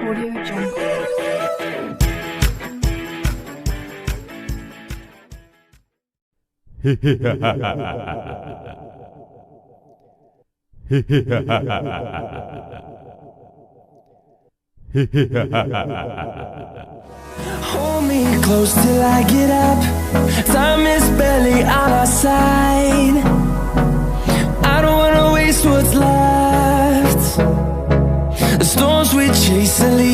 AudioJungle. Hold me close till I get up. Time is barely on our side. I don't wanna waste what's left. The storms we chase are leaving.